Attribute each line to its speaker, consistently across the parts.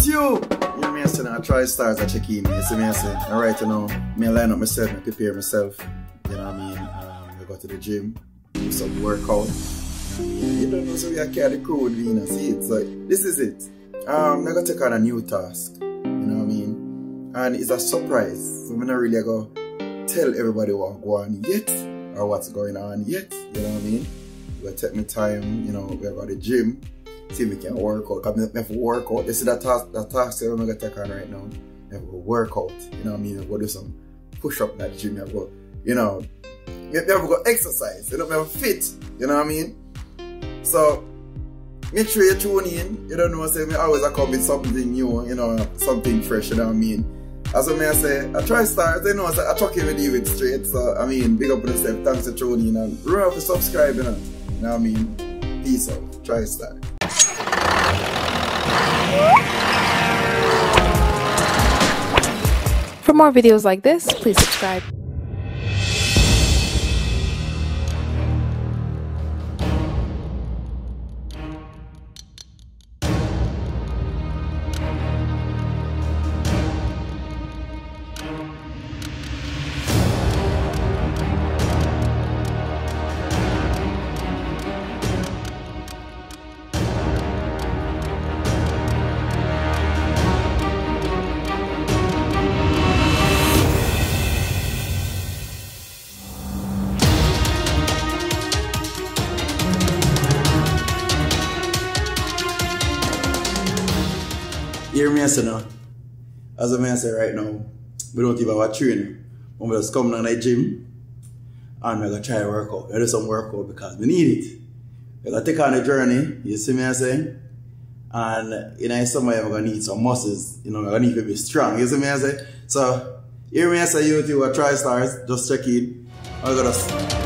Speaker 1: YouTube! You know, I say, I try stars, I check in. You see me, I say, alright, you know, me line up myself, I prepare myself. You know what I mean? I go to the gym, do some workout. You don't know, so we are carry the crew with me, you know, see it. So, this is it. I'm going to take on a new task. You know what I mean? And it's a surprise. So, I'm not really going to tell everybody what's going on yet, or what's going on yet. You know what I mean? I'm going to take my time, you know, we go to the gym. See if we can work out. Because I have to work out. You see that task that I'm going to take on right now? I have to work out. You know what I mean? I have to do some push up in that gym. I have to, you know, you have to go exercise. You know, I have to fit. You know what I mean? So, make sure you tune in. You don't know, say, I always come with something new, you know, something fresh, you know what I mean? As I say, I try stars, you know, I talk with you with straight. So, I mean, big up on yourself. Thanks for tuning in. And remember to subscribe, you know. You know what I mean? Peace out. Try star.
Speaker 2: For more videos like this, please subscribe.
Speaker 1: Hear me say now, as I say right now, we don't even have a trainer. We just come down to the gym and we're going to try to work out. We do some workout because we need it. We're going to take on a journey, you see me say? And you know, somewhere we're going to need some muscles, you know, we're going to need to be strong, you see me say? So, hear me say YouTube or try stars, just check in. I'm going to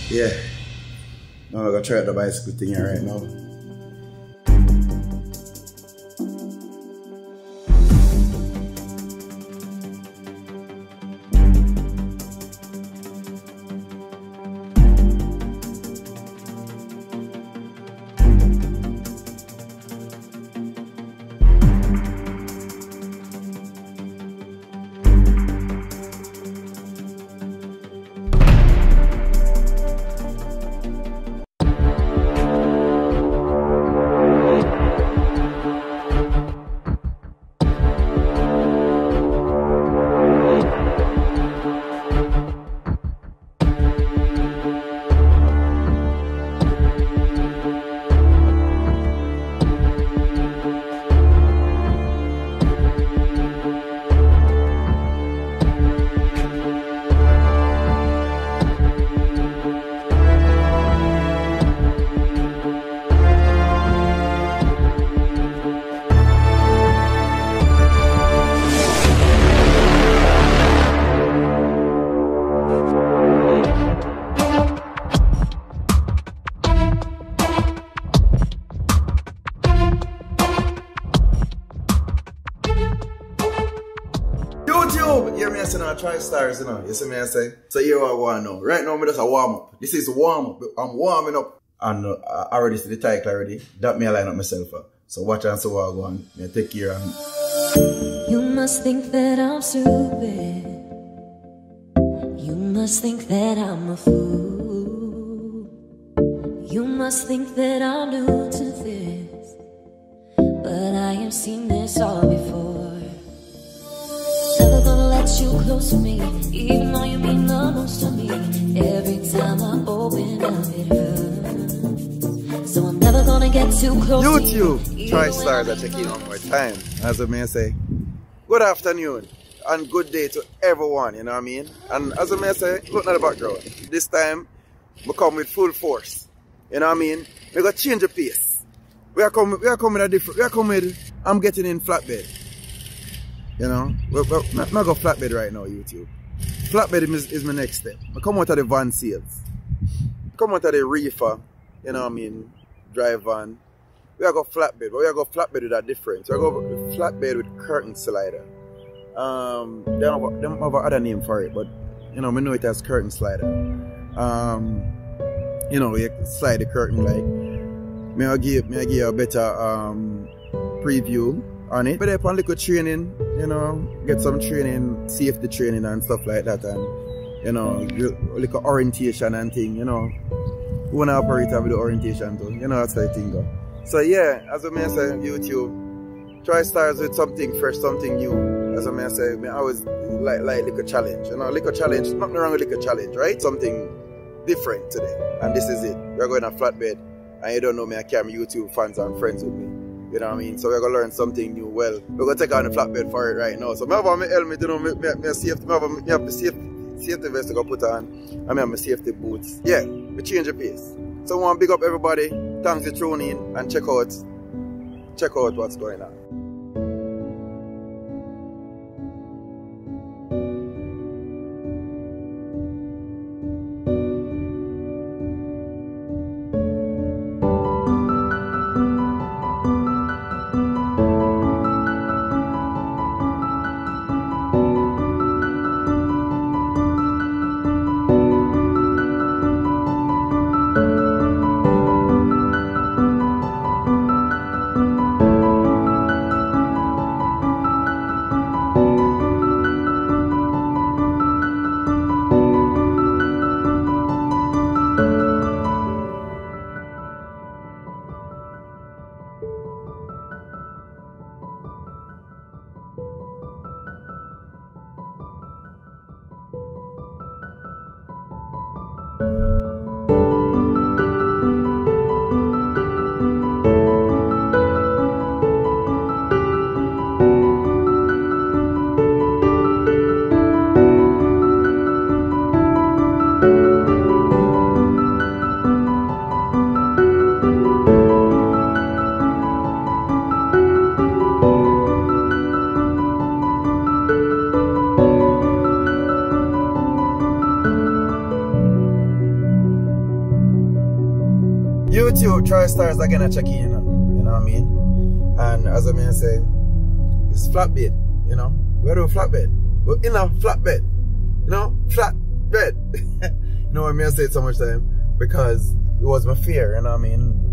Speaker 1: yeah, now I'm gonna try out the bicycle thing here right now. YouTube! Hear me say now, try stars, you know. You see me I say? So here what I want now. Right now, I'm just a warm up. This is warm up. I'm warming up. And I already see the title already. That me I line up myself up. So watch and see what I want. Me take care of me.
Speaker 3: You must think that I'm stupid. You must think that I'm a fool. You must think that I'm new to this. But I have seen this all before. Never gonna let you close to me, even though you mean the most to me. Every time I open up it hurts. So I'm never gonna get too close
Speaker 1: YouTube,
Speaker 3: to you.
Speaker 1: try stars at checking one more time. As I may say, good afternoon and good day to everyone, you know what I mean? And as I may say, look at the background. This time, we come with full force. You know what I mean? We're gonna change the pace. We are coming a different, I'm getting in flatbed. You know, I'm not going flatbed right now, YouTube. Flatbed is my next step. I come out of the van sales. Come out of the Reefer, you know what I mean, drive van. We are going flatbed, but we are going flatbed with a difference. We are going flatbed with curtain slider. They have other name for it, but you know, I know it as curtain slider. You know, you slide the curtain like. May I give you a better preview on it. But upon little training, you know, get some training, safety training and stuff like that, and you know, little orientation and thing, you know. Who wanna operate with the orientation too, you know, that's the thing though. So yeah, as I may say, YouTube, try stars with something fresh, something new. As I may say, I always like little challenge, you know, little challenge, nothing wrong with little challenge, right? Something different today, and this is it. We're going to flatbed. And you don't know me, I carry YouTube fans and friends with me. You know what I mean? So we're going to learn something new. Well, we're going to take on the flatbed for it right now. So I have my helmet, you know, I have the safety vest to go put on. I have my safety boots. Yeah, we change the pace. So I want to big up everybody. Thanks for tuning in and check out what's going on. YouTube try stars are gonna check in, you know what I mean? And as I may say, it's flatbed, you know. We're doing flatbed. We're in a flatbed, you know, flatbed. You know what I mean? I say it so much time because it was my fear, you know what I mean?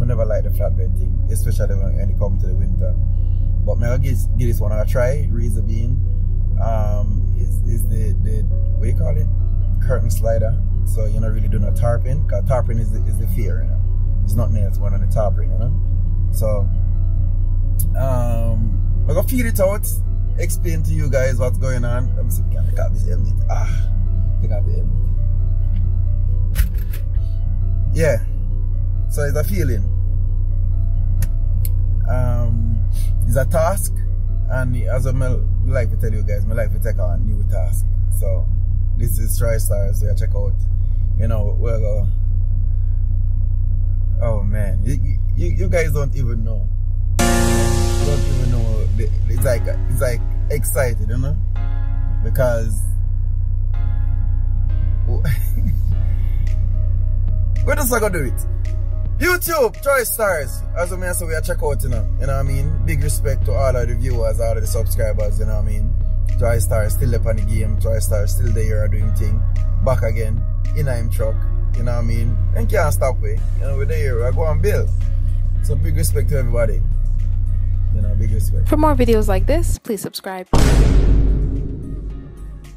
Speaker 1: I never liked the flatbed thing, especially when it comes to the winter. But I'll give this one a try. Reason being, is the what you call it? Curtain slider. So you're not really doing a tarping, because tarping is the fear, you know. It's not nails one on the tarping, you know. So I'm gonna feel it out, explain to you guys what's going on. I'm just gonna take out this helmet. Take out the helmet. Yeah. So it's a feeling. It's a task, and as I like to tell you guys, I like to take on a new task. So this is TriStars, so you check out, you know, we'll go. Oh man, you guys don't even know. You don't even know. It's like excited, you know, because we're just gonna do it. YouTube, TriStars, as I mean, so we are check out, you know what I mean? Big respect to all of the viewers, all of the subscribers, you know what I mean? TriStars still up on the game, TriStars still there doing thing. Back again, in a truck, you know what I mean? And can't stop we. You know, we're there, we're going to build. So big respect to everybody. You know, big respect.
Speaker 2: For more videos like this, please subscribe.